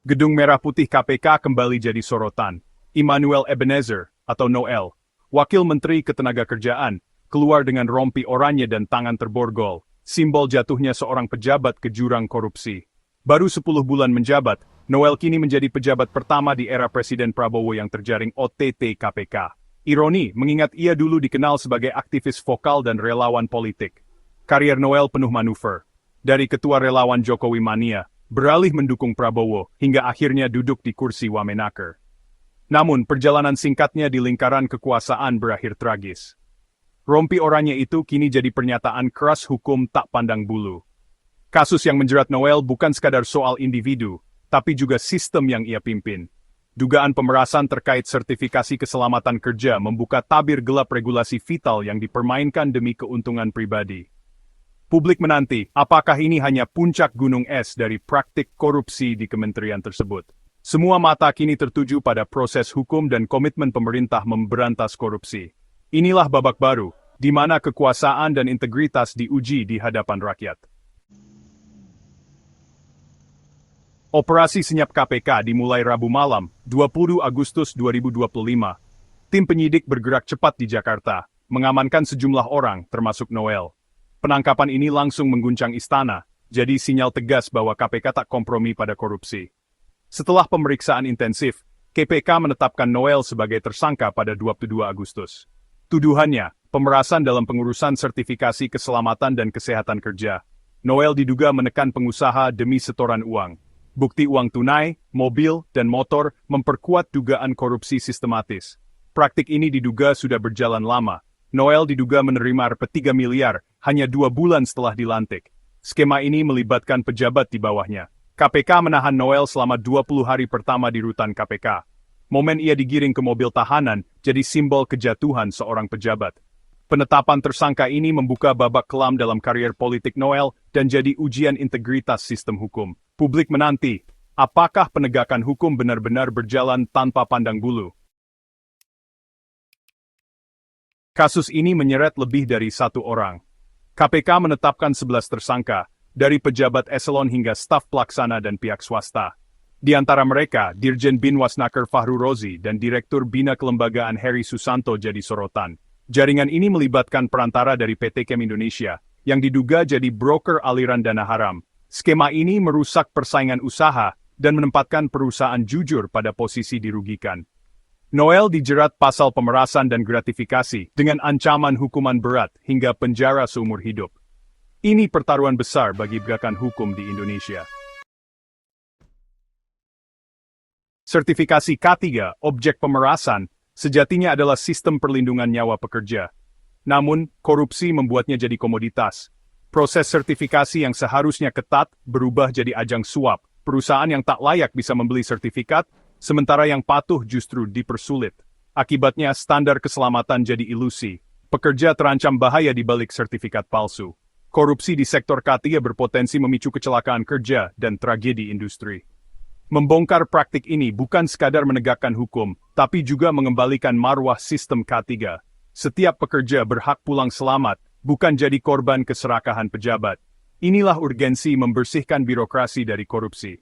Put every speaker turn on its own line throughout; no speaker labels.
Gedung Merah Putih KPK kembali jadi sorotan. Immanuel Ebenezer, atau Noel, Wakil Menteri Ketenagakerjaan, keluar dengan rompi oranye dan tangan terborgol, simbol jatuhnya seorang pejabat ke jurang korupsi. Baru 10 bulan menjabat, Noel kini menjadi pejabat pertama di era Presiden Prabowo yang terjaring OTT KPK. Ironi, mengingat ia dulu dikenal sebagai aktivis vokal dan relawan politik. Karier Noel penuh manuver. Dari ketua relawan Jokowi Mania, beralih mendukung Prabowo, hingga akhirnya duduk di kursi Wamenaker. Namun, perjalanan singkatnya di lingkaran kekuasaan berakhir tragis. Rompi oranye itu kini jadi pernyataan keras hukum tak pandang bulu. Kasus yang menjerat Noel bukan sekadar soal individu, tapi juga sistem yang ia pimpin. Dugaan pemerasan terkait sertifikasi keselamatan kerja membuka tabir gelap regulasi vital yang dipermainkan demi keuntungan pribadi. Publik menanti, apakah ini hanya puncak gunung es dari praktik korupsi di kementerian tersebut? Semua mata kini tertuju pada proses hukum dan komitmen pemerintah memberantas korupsi. Inilah babak baru, di mana kekuasaan dan integritas diuji di hadapan rakyat. Operasi Senyap KPK dimulai Rabu malam, 20 Agustus 2025. Tim penyidik bergerak cepat di Jakarta, mengamankan sejumlah orang, termasuk Noel. Penangkapan ini langsung mengguncang istana, jadi sinyal tegas bahwa KPK tak kompromi pada korupsi. Setelah pemeriksaan intensif, KPK menetapkan Noel sebagai tersangka pada 22 Agustus. Tuduhannya, pemerasan dalam pengurusan sertifikasi keselamatan dan kesehatan kerja. Noel diduga menekan pengusaha demi setoran uang. Bukti uang tunai, mobil, dan motor memperkuat dugaan korupsi sistematis. Praktik ini diduga sudah berjalan lama. Noel diduga menerima Rp3 miliar hanya 2 bulan setelah dilantik. Skema ini melibatkan pejabat di bawahnya. KPK menahan Noel selama 20 hari pertama di rutan KPK. Momen ia digiring ke mobil tahanan jadi simbol kejatuhan seorang pejabat. Penetapan tersangka ini membuka babak kelam dalam karier politik Noel dan jadi ujian integritas sistem hukum. Publik menanti, apakah penegakan hukum benar-benar berjalan tanpa pandang bulu? Kasus ini menyeret lebih dari 1 orang. KPK menetapkan 11 tersangka, dari pejabat eselon hingga staf pelaksana dan pihak swasta. Di antara mereka, Dirjen Binwasnaker Fahru Rozi dan Direktur Bina Kelembagaan Heri Susanto jadi sorotan. Jaringan ini melibatkan perantara dari PT Chem Indonesia, yang diduga jadi broker aliran dana haram. Skema ini merusak persaingan usaha dan menempatkan perusahaan jujur pada posisi dirugikan. Noel dijerat pasal pemerasan dan gratifikasi dengan ancaman hukuman berat hingga penjara seumur hidup. Ini pertaruhan besar bagi penegakan hukum di Indonesia. Sertifikasi K3, objek pemerasan, sejatinya adalah sistem perlindungan nyawa pekerja. Namun, korupsi membuatnya jadi komoditas. Proses sertifikasi yang seharusnya ketat berubah jadi ajang suap. Perusahaan yang tak layak bisa membeli sertifikat, sementara yang patuh justru dipersulit. Akibatnya, standar keselamatan jadi ilusi. Pekerja terancam bahaya di balik sertifikat palsu. Korupsi di sektor K3 berpotensi memicu kecelakaan kerja dan tragedi industri. Membongkar praktik ini bukan sekadar menegakkan hukum, tapi juga mengembalikan marwah sistem K3. Setiap pekerja berhak pulang selamat, bukan jadi korban keserakahan pejabat. Inilah urgensi membersihkan birokrasi dari korupsi.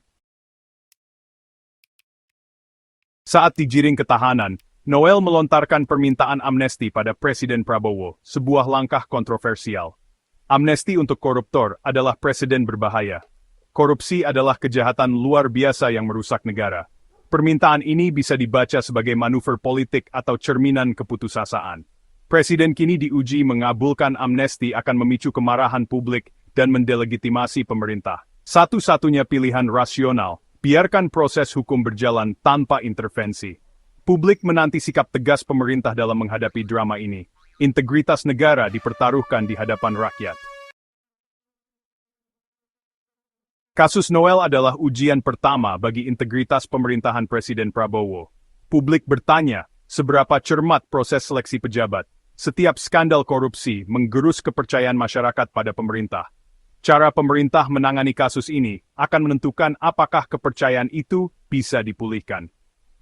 Saat digiring ke tahanan, Noel melontarkan permintaan amnesti pada Presiden Prabowo, sebuah langkah kontroversial. Amnesti untuk koruptor adalah presiden berbahaya. Korupsi adalah kejahatan luar biasa yang merusak negara. Permintaan ini bisa dibaca sebagai manuver politik atau cerminan keputusasaan. Presiden kini diuji mengabulkan amnesti akan memicu kemarahan publik dan mendelegitimasi pemerintah. Satu-satunya pilihan rasional, biarkan proses hukum berjalan tanpa intervensi. Publik menanti sikap tegas pemerintah dalam menghadapi drama ini. Integritas negara dipertaruhkan di hadapan rakyat. Kasus Noel adalah ujian pertama bagi integritas pemerintahan Presiden Prabowo. Publik bertanya, seberapa cermat proses seleksi pejabat. Setiap skandal korupsi menggerus kepercayaan masyarakat pada pemerintah. Cara pemerintah menangani kasus ini akan menentukan apakah kepercayaan itu bisa dipulihkan.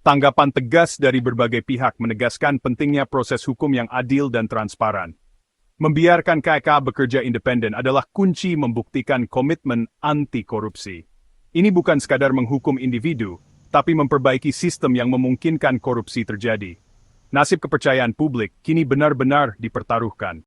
Tanggapan tegas dari berbagai pihak menegaskan pentingnya proses hukum yang adil dan transparan. Membiarkan KPK bekerja independen adalah kunci membuktikan komitmen anti korupsi. Ini bukan sekadar menghukum individu, tapi memperbaiki sistem yang memungkinkan korupsi terjadi. Nasib kepercayaan publik kini benar-benar dipertaruhkan.